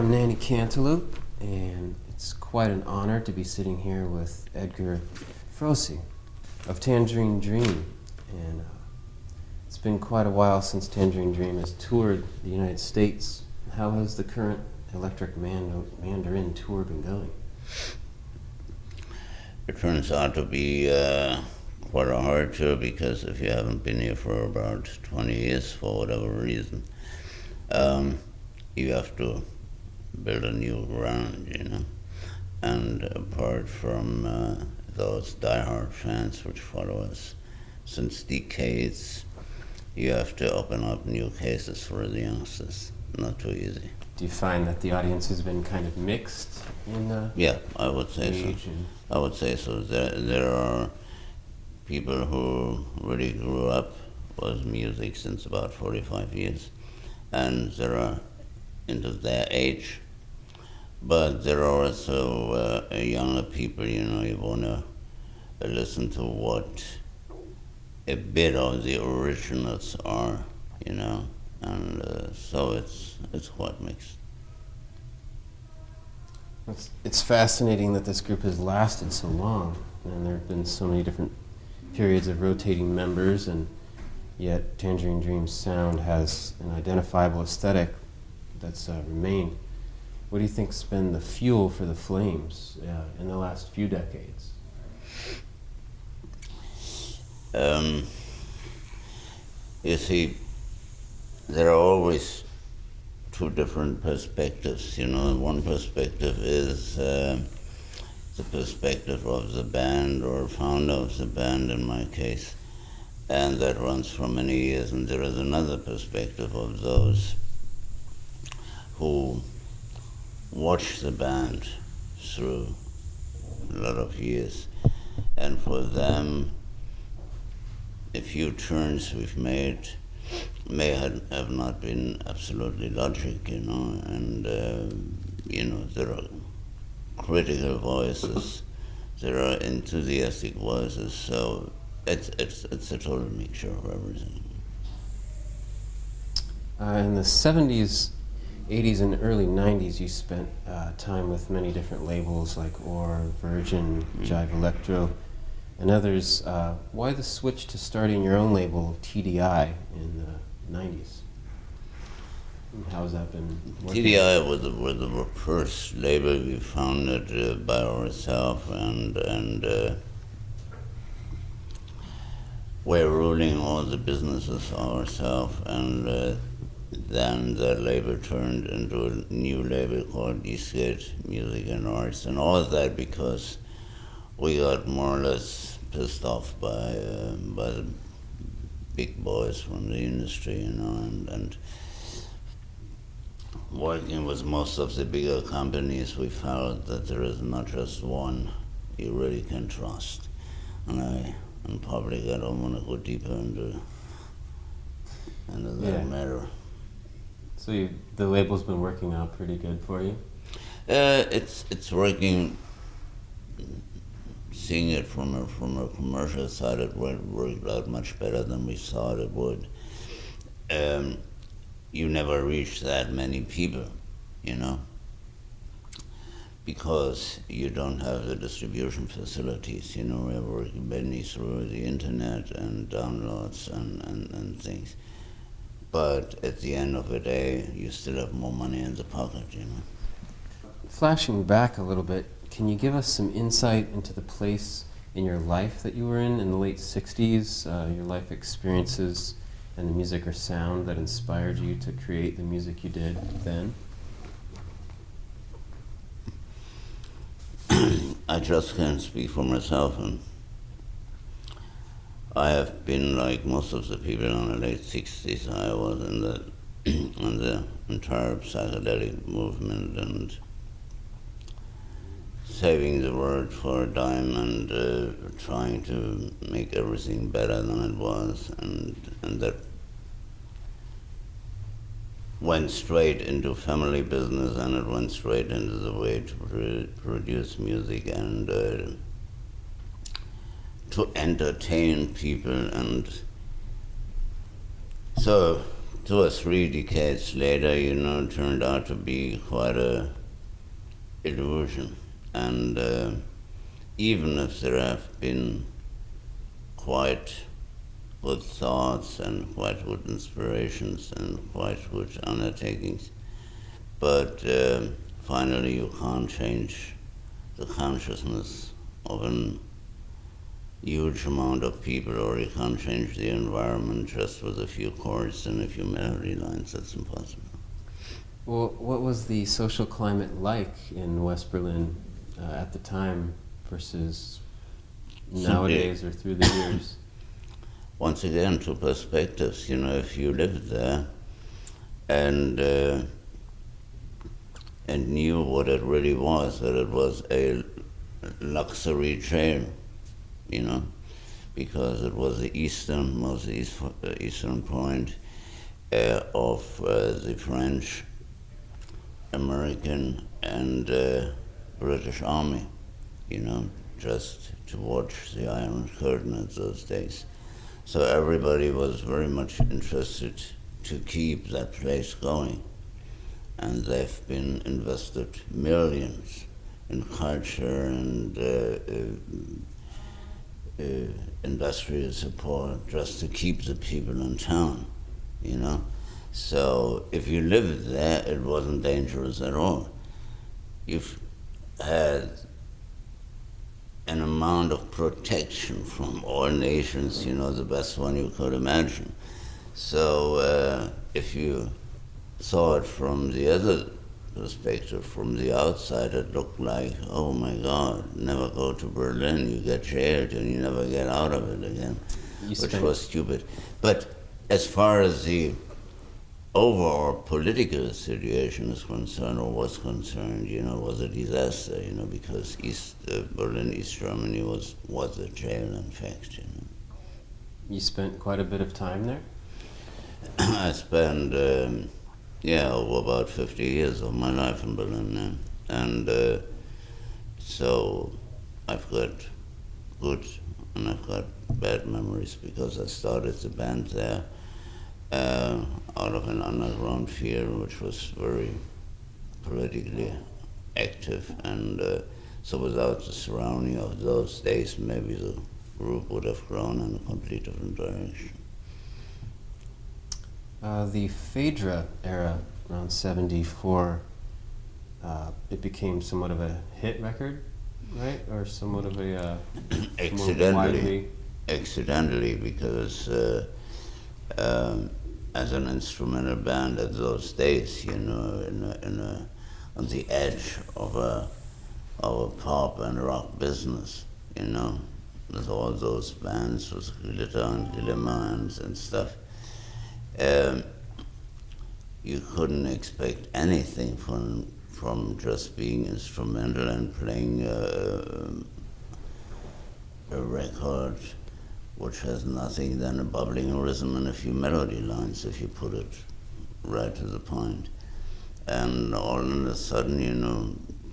I'm Nanny Cantaloupe, and it's quite an honor to be sitting here with Edgar Froese of Tangerine Dream. And it's been quite a while since Tangerine Dream has toured the United States. How has the current Electric Mandarin tour been going? It turns out to be quite a hard tour, because if you haven't been here for about 20 years for whatever reason, you have to build a new ground, you know. And apart from those diehard fans which follow us since decades, you have to open up new cases for the youngsters. Not too easy. Do you find that the audience has been kind of mixed in Yeah, I would say age so. and I would say so. There are people who really grew up with music since about 45 years, and there are into their age. But there are also younger people, you know, you want to listen to what a bit of the originals are, you know, and so it's quite mixed. It's fascinating that this group has lasted so long, and there have been so many different periods of rotating members, and yet Tangerine Dream's sound has an identifiable aesthetic that's remained. What do you think's been the fuel for the flames in the last few decades? You see, there are always two different perspectives. You know, one perspective is the perspective of the band, or founder of the band in my case, and that runs for many years. And there is another perspective of those who watch the band through a lot of years, and for them a few turns we've made may have not been absolutely logic, you know, and you know, there are critical voices, there are enthusiastic voices, so it's a total mixture of everything. In the 70s, 80s, and early 90s, you spent time with many different labels like Or, Virgin, Jive Electro, and others. Why the switch to starting your own label, TDI, in the 90s? And how has that been working? TDI was the first label we founded by ourselves, and we're ruling all the businesses ourselves, and then the label turned into a new label called ushered Music and Arts, and all of that because we got more or less pissed off by the big boys from the industry, you know, and working with most of the bigger companies, we felt that there is not just one you really can trust. And in public, I don't want to go deeper into that matter. So the label's been working out pretty good for you? It's working. Seeing it from a commercial side, it worked out much better than we thought it would. You never reach that many people, you know, because you don't have the distribution facilities. You know, we're working mainly through the internet and downloads and things. But at the end of the day, you still have more money in the pocket, you know. Flashing back a little bit, can you give us some insight into the place in your life that you were in the late 60s, your life experiences and the music or sound that inspired you to create the music you did then? I just can't speak for myself, and I have been like most of the people in the late 60s. I was in the entire psychedelic movement and saving the world for a dime, and trying to make everything better than it was, and that went straight into family business, and it went straight into the way to produce music and to entertain people. And so 2 or 3 decades later, turned out to be quite a illusion. And even if there have been quite good thoughts and quite good inspirations and quite good undertakings, but finally you can't change the consciousness of a huge amount of people, or you can't change the environment just with a few chords and a few melody lines. That's impossible. Well, what was the social climate like in West Berlin at the time versus nowadays or through the years? Once again, two perspectives. If you lived there and knew what it really was, that it was a luxury jail, because it was the easternmost eastern point of the French, American, and British Army, just to watch the Iron Curtain in those days. So everybody was very much interested to keep that place going. And they've been invested millions in culture and industrial support just to keep the people in town, So if you lived there, it wasn't dangerous at all. You've had an amount of protection from all nations, the best one you could imagine. So if you saw it from the other perspective, from the outside, it looked like, oh my God, never go to Berlin, you get jailed and you never get out of it again, which was stupid. But as far as the overall political situation is concerned, or was concerned, it was a disaster, because Berlin, East Germany was a jail, in fact, You spent quite a bit of time there? I spent, over about 50 years of my life in Berlin, and so I've got good and I've got bad memories, because I started the band there out of an underground field, which was very politically active, and so without the surrounding of those days, maybe the group would have grown in a complete different direction. The Thephaedra era, around 74, it became somewhat of a hit record, right? Or somewhat of a accidentally, because as an instrumental band at those days, on the edge of a pop and rock business, with all those bands with glitter and glimmer and stuff. You couldn't expect anything from just being instrumental and playing a record which has nothing than a bubbling rhythm and a few melody lines, if you put it right to the point. And all of a sudden,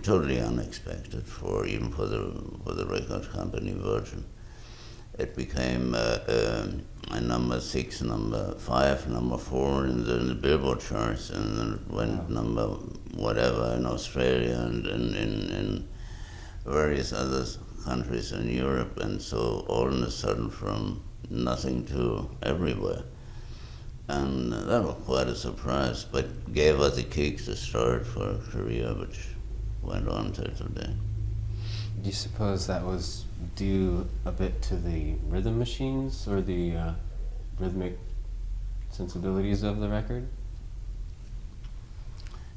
totally unexpected even for the record company Virgin. It became a number 6, number 5, number 4 in the Billboard charts, and then it went number whatever in Australia and in various other countries in Europe, and so all of a sudden from nothing to everywhere. And that was quite a surprise, but gave us a kick to start for a career which went on till today. Do you suppose that was due a bit to the rhythm machines or the rhythmic sensibilities of the record?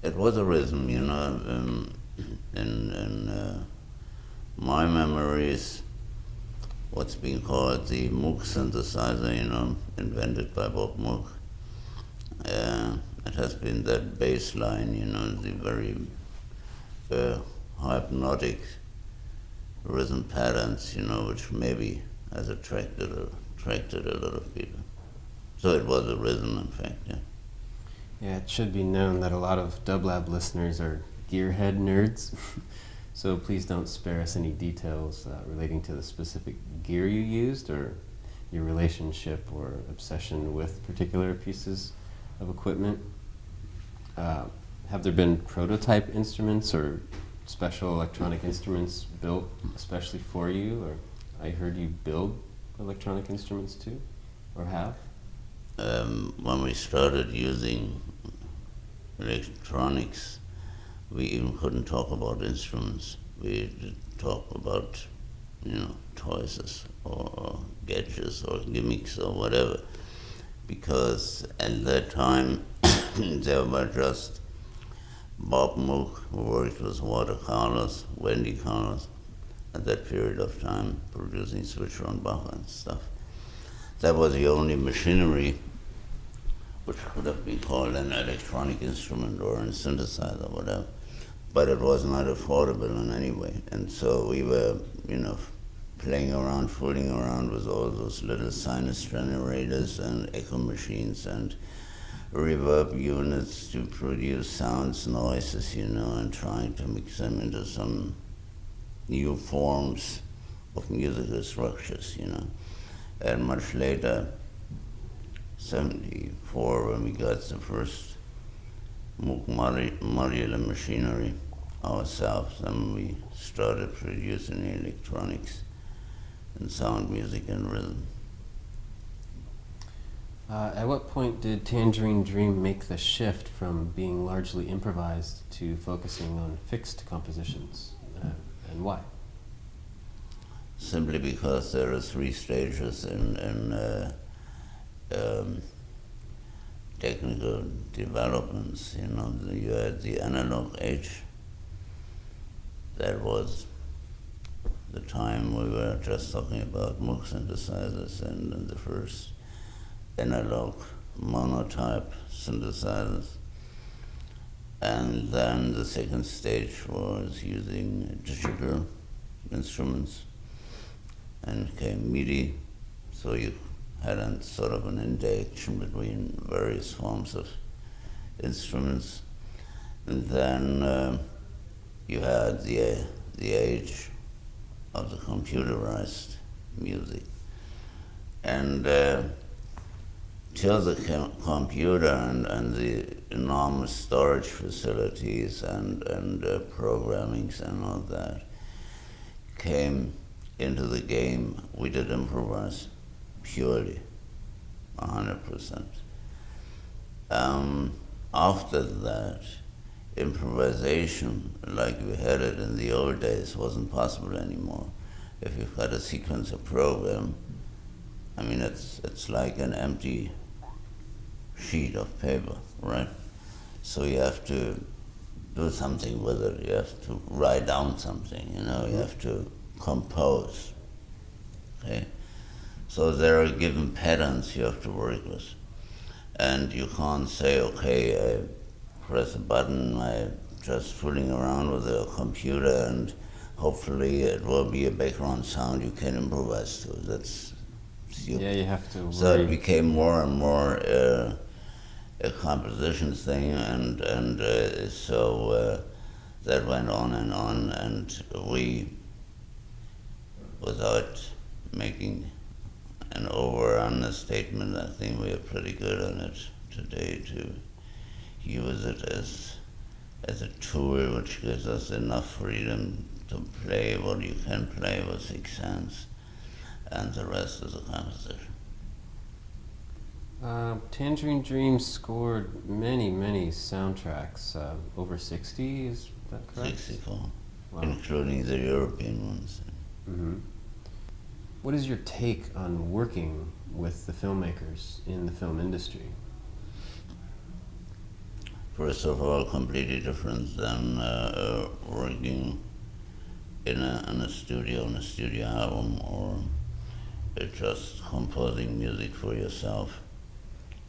It was a rhythm, in my memories, what's been called the Moog synthesizer, invented by Bob Moog. It has been that bass line, the very hypnotic rhythm patterns, which maybe has attracted a lot of people. So it was a rhythm, in fact, yeah. Yeah, it should be known that a lot of Dublab listeners are gearhead nerds, so please don't spare us any details relating to the specific gear you used or your relationship or obsession with particular pieces of equipment. Have there been prototype instruments or special electronic instruments built especially for you? Or I heard you build electronic instruments too, or have? When we started using electronics, we even couldn't talk about instruments. We did talk about, toys or gadgets or gimmicks or whatever, because at that time there were just Bob Moog, who worked with Walter Carlos, Wendy Carlos, at that period of time, producing Switcher and Bach and stuff. That was the only machinery which could have been called an electronic instrument or a synthesizer or whatever, but it was not affordable in any way. And so we were, playing around, fooling around with all those little sinus generators and echo machines and reverb units to produce sounds, noises, and trying to mix them into some new forms of musical structures, And much later, 1974, when we got the first Moog modular machinery ourselves, then we started producing electronics and sound music and rhythm. At what point did Tangerine Dream make the shift from being largely improvised to focusing on fixed compositions, and why? Simply because there are 3 stages in technical developments. You had the analog age. That was the time we were just talking about Moog synthesizers and the first analog monotype synthesizers. And then the second stage was using digital instruments, and came MIDI, so you had a sort of an interaction between various forms of instruments. And then you had the age of the computerized music. And till the computer and the enormous storage facilities and programmings and all that came into the game, we did improvise purely, 100%. After that, improvisation, like we had it in the old days, wasn't possible anymore. If you've got a sequencer program, it's like an empty sheet of paper, right? So you have to do something with it. You have to write down something, you have to compose, okay? So there are given patterns you have to work with. And you can't say, okay, I press a button, I'm just fooling around with a computer and hopefully it will be a background sound you can improvise to. That's stupid. Yeah, you have to worry. So it became more and more a composition thing, and so that went on, and we, without making an over-understatement, I think we are pretty good on it today to use it as a tool which gives us enough freedom to play what you can play with 6 hands, and the rest is a composition. Tangerine Dream scored many, many soundtracks, over 60, is that correct? 64, Wow. including the European ones. Mm-hmm. What is your take on working with the filmmakers in the film industry? First of all, completely different than working in a studio, on a studio album, or just composing music for yourself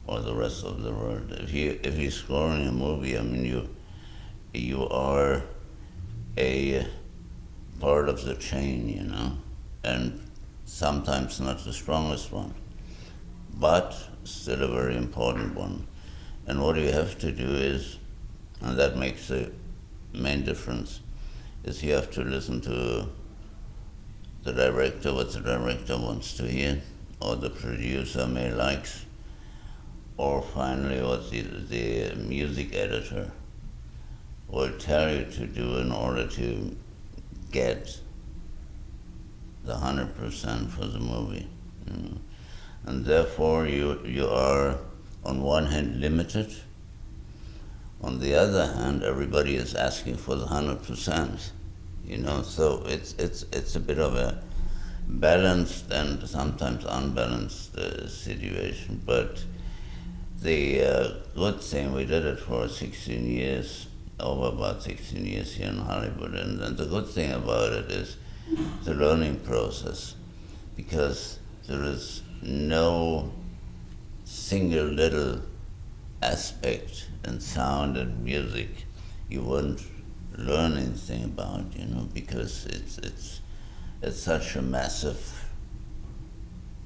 or the rest of the world. If you're scoring a movie, you are a part of the chain, and sometimes not the strongest one, but still a very important one. And what you have to do is, and that makes the main difference, is you have to listen to the director, what the director wants to hear, or the producer may likes, or finally what the music editor will tell you to do in order to get the 100% for the movie. You know? And therefore you are on one hand limited, on the other hand everybody is asking for the 100%. You know, so it's a bit of a balanced and sometimes unbalanced situation. But the good thing, we did it for 16 years, over about 16 years here in Hollywood, and the good thing about it is the learning process, because there is no single little aspect in sound and music you wouldn't learn anything about, you know, because it's such a massive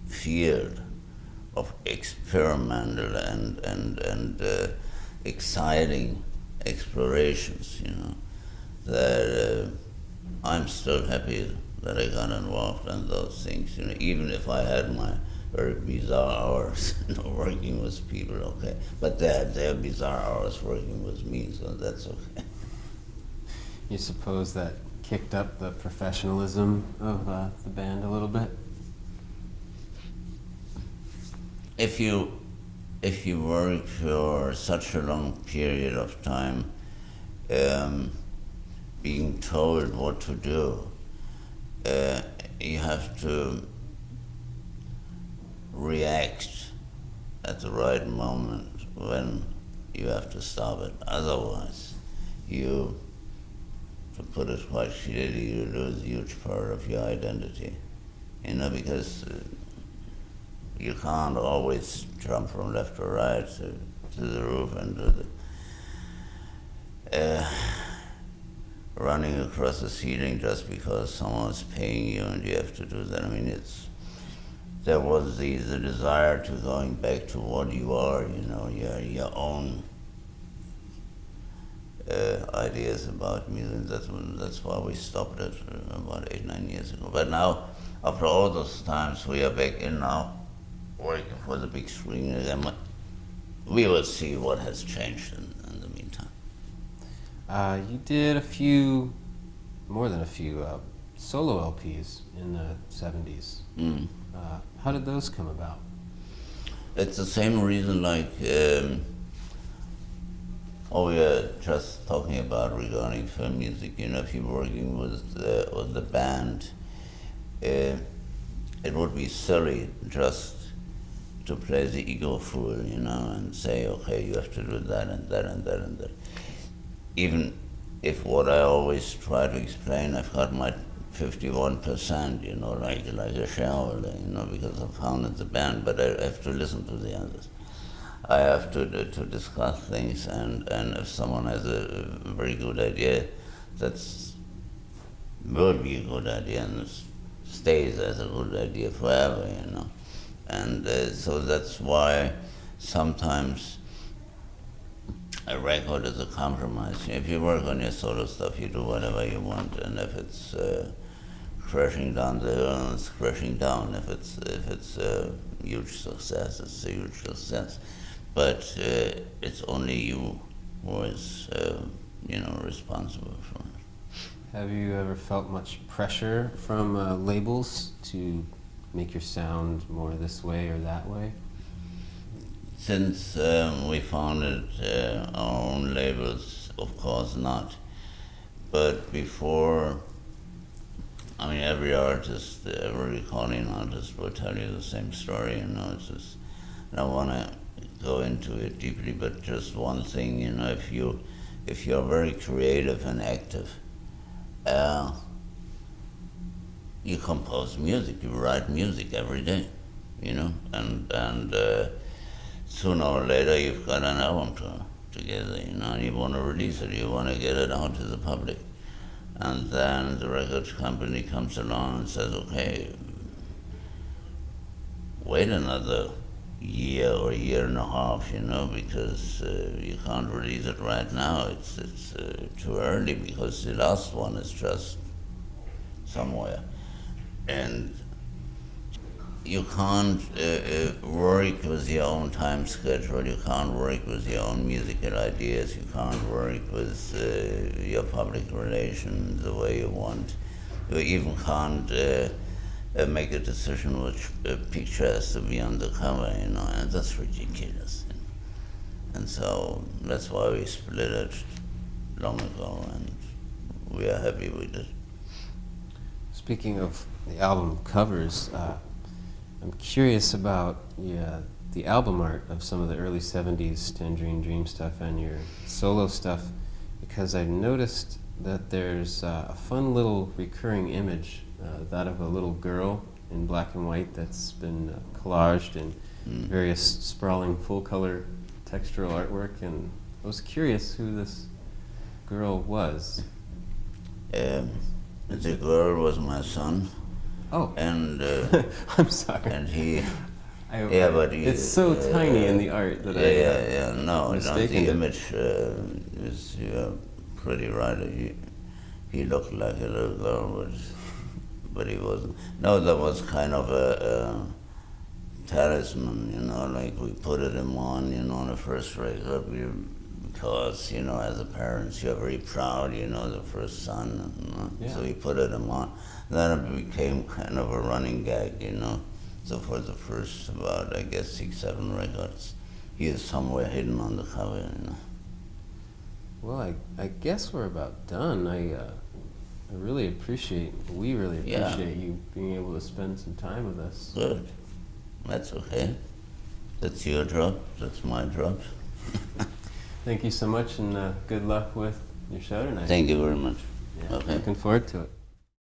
field of experimental and exciting explorations, you know, that I'm still happy that I got involved in those things, you know, even if I had my very bizarre hours, you know, working with people, okay, but they had their bizarre hours working with me, so that's okay. You suppose that kicked up the professionalism of the band a little bit? If you work for such a long period of time, being told what to do, you have to react at the right moment when you have to stop it. Otherwise, you, to put it quite clearly, you lose a huge part of your identity. You know, because you can't always jump from left to right to the roof and to the running across the ceiling just because someone's paying you and you have to do that. I mean, there was the desire to going back to what you are, you know, your own ideas about music. That's why we stopped it about 8-9 years ago. But now, after all those times, we are back in now, working for the big screen again. We will see what has changed in the meantime. You did more than a few solo LPs in the 70s. Mm. How did those come about? It's the same reason like we were just talking about regarding film music. You know, if you're working with the band, it would be silly just to play the ego fool, you know, and say, okay, you have to do that and that and that and that. Even if what I always try to explain, I've got my 51%, you know, like a shareholder, you know, because I founded the band, but I have to listen to the others. I have to discuss things, and if someone has a very good idea, will be a good idea, and it stays as a good idea forever, you know. And so that's why sometimes a record is a compromise. If you work on your solo stuff, you do whatever you want, and if it's crashing down the hill, it's crashing down. If it's a huge success, it's a huge success. But it's only you who is, you know, responsible for it. Have you ever felt much pressure from labels to make your sound more this way or that way? Since we founded our own labels, of course not. But before, I mean, every artist, every recording artist will tell you the same story, you know. It's just, I don't want to go into it deeply, but just one thing, you know, if you're very creative and active, you compose music, you write music every day, you know, and sooner or later you've got an album together, you know, and you want to release it, you want to get it out to the public. And then the record company comes along and says, okay, wait another year or a year and a half, you know, because you can't release it right now. It's too early because the last one is just somewhere. And you can't work with your own time schedule. You can't work with your own musical ideas. You can't work with your public relations the way you want. You even can't make a decision which picture has to be on the cover, and that's ridiculous. And so that's why we split it long ago, and we are happy with it. Speaking of the album covers, I'm curious about the album art of some of the early 70s Tangerine Dream stuff and your solo stuff, because I've noticed that there's a fun little recurring image, that of a little girl in black and white that's been collaged in various sprawling full-color textural artwork, and I was curious who this girl was. The girl was my son. Oh. And I'm sorry. and he, it's so tiny in the art that no, the it. image is, you're pretty right. He looked like a little girl, but he wasn't. No, that was kind of a talisman, like we put it on the first record, because, as a parents, you're very proud, the first son, so we put it on. Then it became kind of a running gag, so for the first about, I guess, 6, 7 records, he is somewhere hidden on the cover, Well, I guess we're about done. we really appreciate you being able to spend some time with us. Good. That's okay. That's your job. That's my job. Thank you so much, and good luck with your show tonight. Thank you very much. Yeah, okay. Looking forward to it.